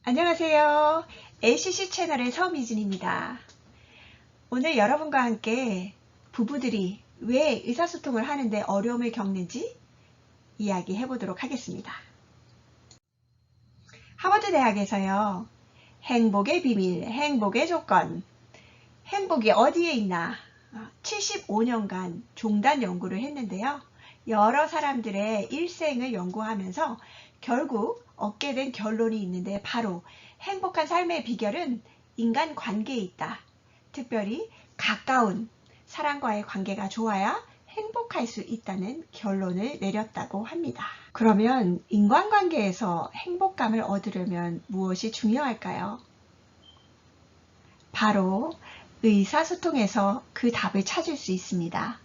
안녕하세요. ACC 채널의 서미진입니다. 오늘 여러분과 함께 부부들이 왜 의사소통을 하는데 어려움을 겪는지 이야기해 보도록 하겠습니다. 하버드 대학에서요. 행복의 비밀, 행복의 조건, 행복이 어디에 있나 75년간 종단 연구를 했는데요. 여러 사람들의 일생을 연구하면서 결국 얻게 된 결론이 있는데 바로 행복한 삶의 비결은 인간관계에 있다. 특별히 가까운 사람과의 관계가 좋아야 행복할 수 있다는 결론을 내렸다고 합니다. 그러면 인간관계에서 행복감을 얻으려면 무엇이 중요할까요? 바로 의사소통에서 그 답을 찾을 수 있습니다.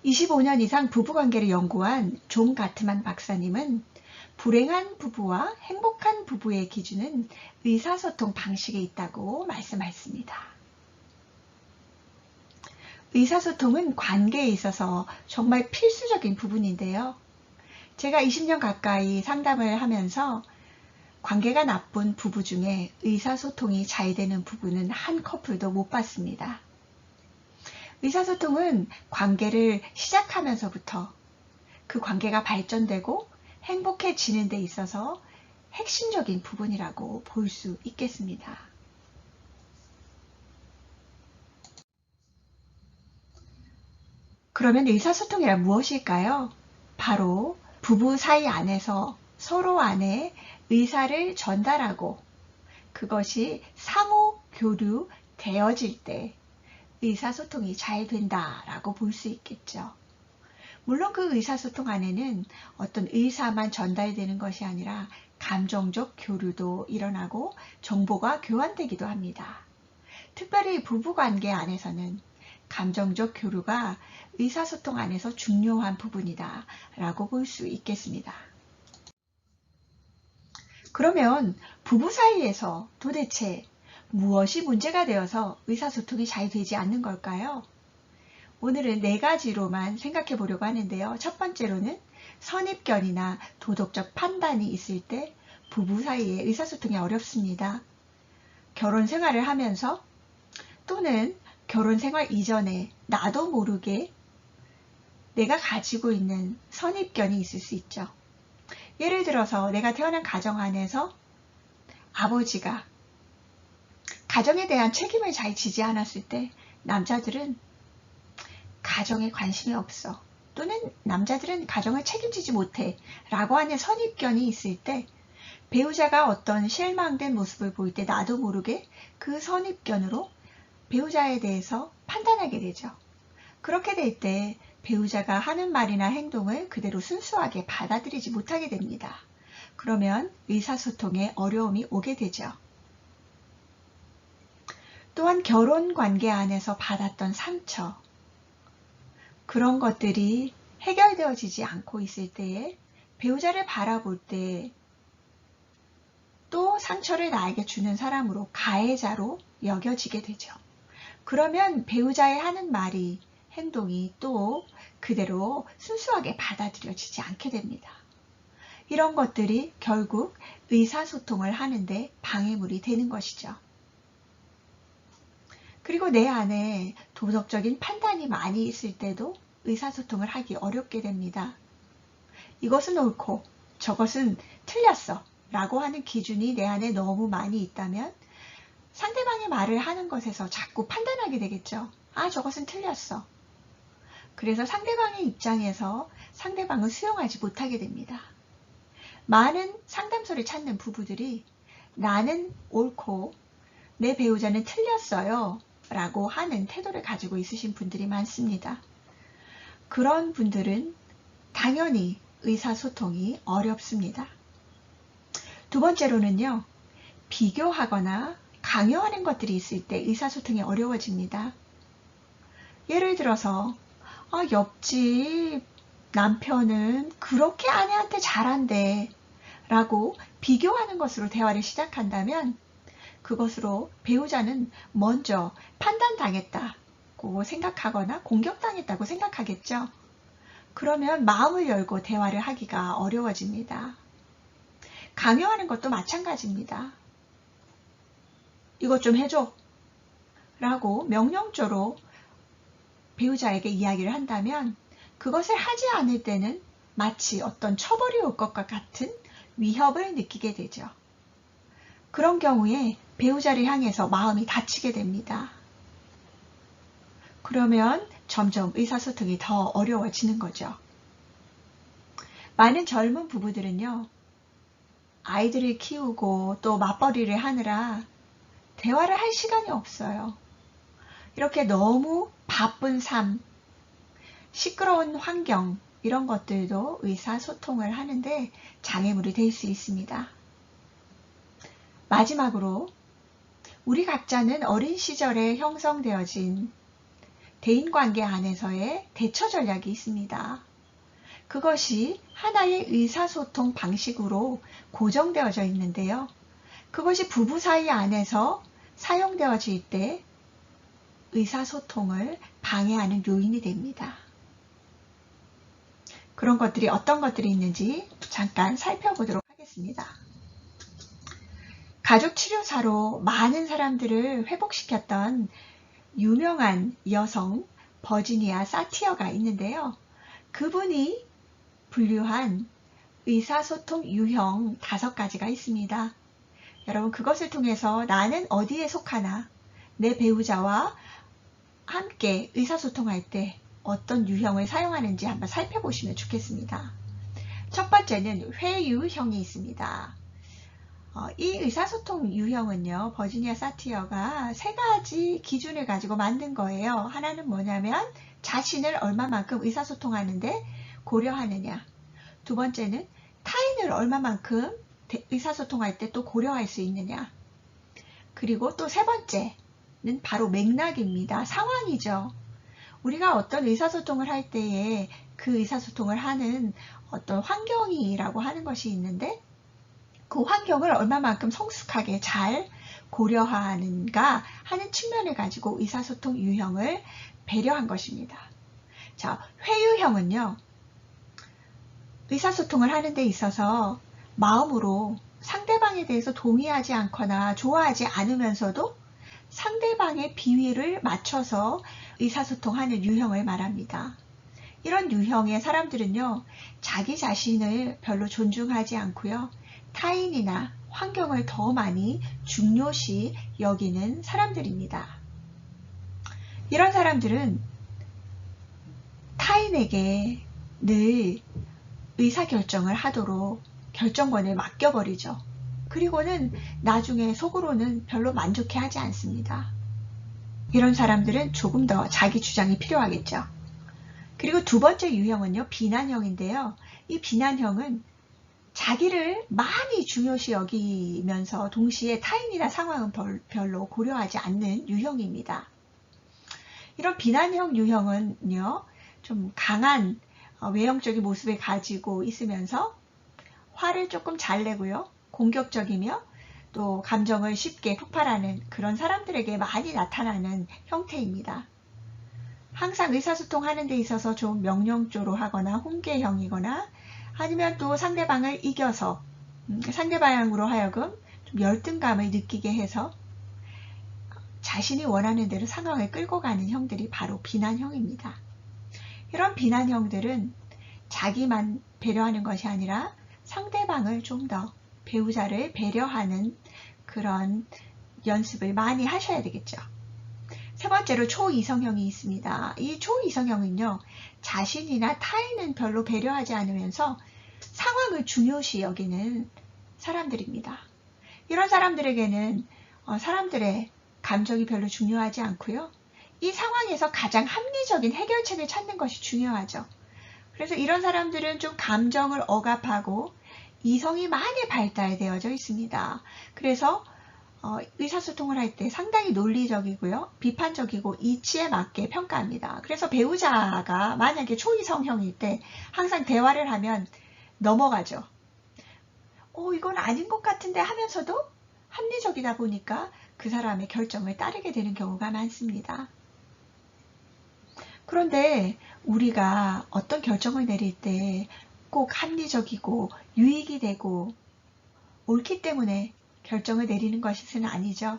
25년 이상 부부관계를 연구한 존 가트만 박사님은 불행한 부부와 행복한 부부의 기준은 의사소통 방식에 있다고 말씀하셨습니다. 의사소통은 관계에 있어서 정말 필수적인 부분인데요. 제가 20년 가까이 상담을 하면서 관계가 나쁜 부부 중에 의사소통이 잘 되는 부부는 한 커플도 못 봤습니다. 의사소통은 관계를 시작하면서부터 그 관계가 발전되고 행복해지는 데 있어서 핵심적인 부분이라고 볼 수 있겠습니다. 그러면 의사소통이란 무엇일까요? 바로 부부 사이 안에서 서로 안에 의사를 전달하고 그것이 상호 교류되어질 때 의사소통이 잘 된다라고 볼 수 있겠죠. 물론 그 의사소통 안에는 어떤 의사만 전달되는 것이 아니라 감정적 교류도 일어나고 정보가 교환되기도 합니다. 특별히 부부관계 안에서는 감정적 교류가 의사소통 안에서 중요한 부분이다 라고 볼 수 있겠습니다. 그러면 부부 사이에서 도대체 무엇이 문제가 되어서 의사소통이 잘 되지 않는 걸까요? 오늘은 4가지로만 생각해 보려고 하는데요. 첫 번째로는 선입견이나 도덕적 판단이 있을 때 부부 사이에 의사소통이 어렵습니다. 결혼 생활을 하면서 또는 결혼 생활 이전에 나도 모르게 내가 가지고 있는 선입견이 있을 수 있죠. 예를 들어서 내가 태어난 가정 안에서 아버지가 가정에 대한 책임을 잘 지지 않았을 때 남자들은 가정에 관심이 없어 또는 남자들은 가정을 책임지지 못해 라고 하는 선입견이 있을 때 배우자가 어떤 실망된 모습을 보일 때 나도 모르게 그 선입견으로 배우자에 대해서 판단하게 되죠. 그렇게 될 때 배우자가 하는 말이나 행동을 그대로 순수하게 받아들이지 못하게 됩니다. 그러면 의사소통에 어려움이 오게 되죠. 또한 결혼 관계 안에서 받았던 상처, 그런 것들이 해결되어지지 않고 있을 때에 배우자를 바라볼 때 또 상처를 나에게 주는 사람으로 가해자로 여겨지게 되죠. 그러면 배우자의 하는 말이 행동이 또 그대로 순수하게 받아들여지지 않게 됩니다. 이런 것들이 결국 의사소통을 하는데 방해물이 되는 것이죠. 그리고 내 안에 도덕적인 판단이 많이 있을 때도 의사소통을 하기 어렵게 됩니다. 이것은 옳고 저것은 틀렸어 라고 하는 기준이 내 안에 너무 많이 있다면 상대방의 말을 하는 것에서 자꾸 판단하게 되겠죠. 아, 저것은 틀렸어. 그래서 상대방의 입장에서 상대방을 수용하지 못하게 됩니다. 많은 상담소를 찾는 부부들이 나는 옳고 내 배우자는 틀렸어요 라고 하는 태도를 가지고 있으신 분들이 많습니다. 그런 분들은 당연히 의사소통이 어렵습니다. 두 번째로는요, 비교하거나 강요하는 것들이 있을 때 의사소통이 어려워집니다. 예를 들어서 옆집 남편은 그렇게 아내한테 잘한대 라고 비교하는 것으로 대화를 시작한다면 그것으로 배우자는 먼저 판단당했다고 생각하거나 공격당했다고 생각하겠죠. 그러면 마음을 열고 대화를 하기가 어려워집니다. 강요하는 것도 마찬가지입니다. 이것 좀 해줘 라고 명령조로 배우자에게 이야기를 한다면 그것을 하지 않을 때는 마치 어떤 처벌이 올 것과 같은 위협을 느끼게 되죠. 그런 경우에 배우자를 향해서 마음이 다치게 됩니다. 그러면 점점 의사소통이 더 어려워지는 거죠. 많은 젊은 부부들은요, 아이들을 키우고 또 맞벌이를 하느라 대화를 할 시간이 없어요. 이렇게 너무 바쁜 삶, 시끄러운 환경, 이런 것들도 의사소통을 하는데 장애물이 될 수 있습니다. 마지막으로 우리 각자는 어린 시절에 형성되어진 대인관계 안에서의 대처 전략이 있습니다. 그것이 하나의 의사소통 방식으로 고정되어져 있는데요. 그것이 부부 사이 안에서 사용되어질 때 의사소통을 방해하는 요인이 됩니다. 그런 것들이 어떤 것들이 있는지 잠깐 살펴보도록 하겠습니다. 가족치료사로 많은 사람들을 회복시켰던 유명한 여성 버지니아 사티어가 있는데요. 그분이 분류한 의사소통 유형 5가지가 있습니다. 여러분, 그것을 통해서 나는 어디에 속하나, 내 배우자와 함께 의사소통할 때 어떤 유형을 사용하는지 한번 살펴보시면 좋겠습니다. 첫 번째는 회유형이 있습니다. 이 의사소통 유형은요, 버지니아 사티어가 3가지 기준을 가지고 만든 거예요. 하나는 뭐냐면 자신을 얼마만큼 의사소통하는데 고려하느냐. 두 번째는 타인을 얼마만큼 의사소통할 때 또 고려할 수 있느냐. 그리고 또 3번째는 바로 맥락입니다. 상황이죠. 우리가 어떤 의사소통을 할 때에 그 의사소통을 하는 어떤 환경이라고 하는 것이 있는데 그 환경을 얼마만큼 성숙하게 잘 고려하는가 하는 측면을 가지고 의사소통 유형을 배려한 것입니다. 자, 회유형은요, 의사소통을 하는 데 있어서 마음으로 상대방에 대해서 동의하지 않거나 좋아하지 않으면서도 상대방의 비위를 맞춰서 의사소통하는 유형을 말합니다. 이런 유형의 사람들은요, 자기 자신을 별로 존중하지 않고요, 타인이나 환경을 더 많이 중요시 여기는 사람들입니다. 이런 사람들은 타인에게 늘 의사결정을 하도록 결정권을 맡겨버리죠. 그리고는 나중에 속으로는 별로 만족해하지 않습니다. 이런 사람들은 조금 더 자기 주장이 필요하겠죠. 그리고 두 번째 유형은요, 비난형인데요. 이 비난형은 자기를 많이 중요시 여기면서 동시에 타인이나 상황은 별로 고려하지 않는 유형입니다. 이런 비난형 유형은요, 좀 강한 외형적인 모습을 가지고 있으면서 화를 조금 잘 내고요, 공격적이며 또 감정을 쉽게 폭발하는 그런 사람들에게 많이 나타나는 형태입니다. 항상 의사소통하는 데 있어서 좀 명령조로 하거나 훈계형이거나 아니면 또 상대방을 이겨서 상대방으로 하여금 좀 열등감을 느끼게 해서 자신이 원하는 대로 상황을 끌고 가는 형들이 바로 비난형입니다. 이런 비난형들은 자기만 배려하는 것이 아니라 상대방을 좀 더 배우자를 배려하는 그런 연습을 많이 하셔야 되겠죠. 세 번째로 초이성형이 있습니다. 이 초이성형은요, 자신이나 타인은 별로 배려하지 않으면서 상황을 중요시 여기는 사람들입니다. 이런 사람들에게는 사람들의 감정이 별로 중요하지 않고요, 이 상황에서 가장 합리적인 해결책을 찾는 것이 중요하죠. 그래서 이런 사람들은 좀 감정을 억압하고 이성이 많이 발달되어져 있습니다. 그래서 의사소통을 할 때 상당히 논리적이고요, 비판적이고 이치에 맞게 평가합니다. 그래서 배우자가 만약에 초이성형일 때 항상 대화를 하면 넘어가죠. 이건 아닌 것 같은데 하면서도 합리적이다 보니까 그 사람의 결정을 따르게 되는 경우가 많습니다. 그런데 우리가 어떤 결정을 내릴 때 꼭 합리적이고 유익이 되고 옳기 때문에 결정을 내리는 것은 아니죠.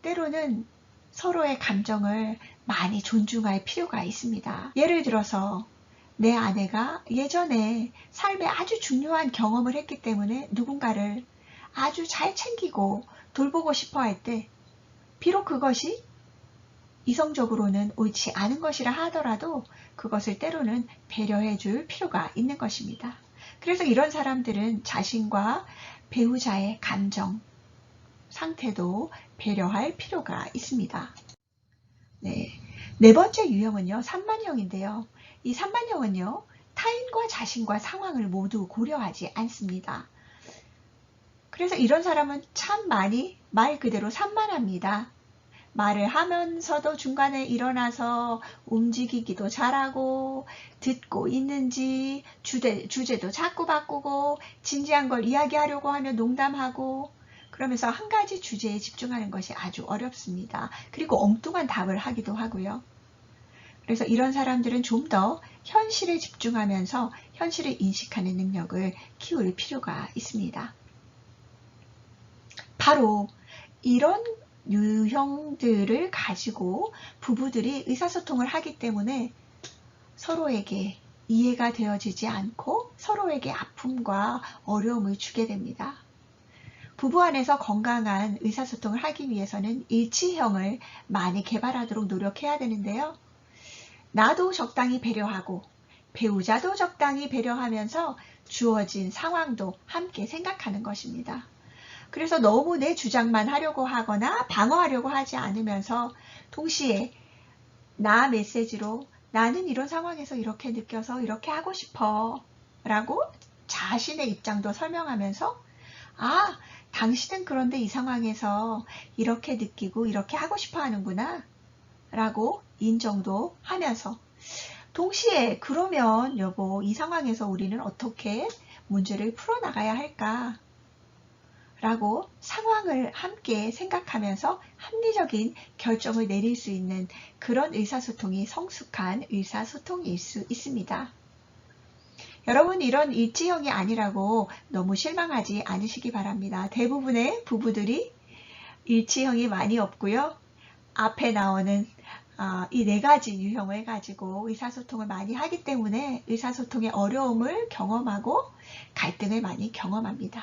때로는 서로의 감정을 많이 존중할 필요가 있습니다. 예를 들어서 내 아내가 예전에 삶에 아주 중요한 경험을 했기 때문에 누군가를 아주 잘 챙기고 돌보고 싶어 할 때, 비록 그것이 이성적으로는 옳지 않은 것이라 하더라도 그것을 때로는 배려해 줄 필요가 있는 것입니다. 그래서 이런 사람들은 자신과 배우자의 감정, 상태도 배려할 필요가 있습니다. 네 번째 유형은요, 산만형인데요. 이 산만형은요, 타인과 자신과 상황을 모두 고려하지 않습니다. 그래서 이런 사람은 참 많이 말 그대로 산만합니다. 말을 하면서도 중간에 일어나서 움직이기도 잘하고, 듣고 있는지 주제도 자꾸 바꾸고, 진지한 걸 이야기하려고 하면 농담하고, 그러면서 한 가지 주제에 집중하는 것이 아주 어렵습니다. 그리고 엉뚱한 답을 하기도 하고요. 그래서 이런 사람들은 좀 더 현실에 집중하면서 현실을 인식하는 능력을 키울 필요가 있습니다. 바로 이런 유형들을 가지고 부부들이 의사소통을 하기 때문에 서로에게 이해가 되어지지 않고 서로에게 아픔과 어려움을 주게 됩니다. 부부 안에서 건강한 의사소통을 하기 위해서는 일치형을 많이 개발하도록 노력해야 되는데요. 나도 적당히 배려하고 배우자도 적당히 배려하면서 주어진 상황도 함께 생각하는 것입니다. 그래서 너무 내 주장만 하려고 하거나 방어하려고 하지 않으면서 동시에 나 메시지로 나는 이런 상황에서 이렇게 느껴서 이렇게 하고 싶어 라고 자신의 입장도 설명하면서 당신은 그런데 이 상황에서 이렇게 느끼고 이렇게 하고 싶어 하는구나 라고 인정도 하면서 동시에 그러면 여보 이 상황에서 우리는 어떻게 문제를 풀어나가야 할까 라고 상황을 함께 생각하면서 합리적인 결정을 내릴 수 있는 그런 의사소통이 성숙한 의사소통일 수 있습니다. 여러분 이런 일치형이 아니라고 너무 실망하지 않으시기 바랍니다. 대부분의 부부들이 일치형이 많이 없고요. 앞에 나오는 이 4가지 유형을 가지고 의사소통을 많이 하기 때문에 의사소통의 어려움을 경험하고 갈등을 많이 경험합니다.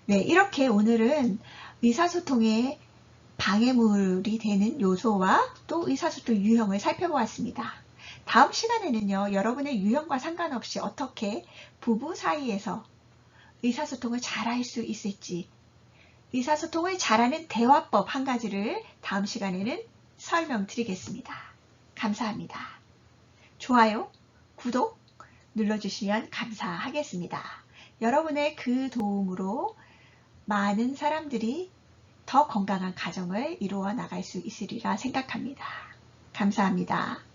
네, 이렇게 오늘은 의사소통의 방해물이 되는 요소와 또 의사소통 유형을 살펴보았습니다. 다음 시간에는요, 여러분의 유형과 상관없이 어떻게 부부 사이에서 의사소통을 잘할 수 있을지, 의사소통을 잘하는 대화법 한 가지를 다음 시간에는 설명드리겠습니다. 감사합니다. 좋아요, 구독 눌러주시면 감사하겠습니다. 여러분의 그 도움으로 많은 사람들이 더 건강한 가정을 이루어 나갈 수 있으리라 생각합니다. 감사합니다.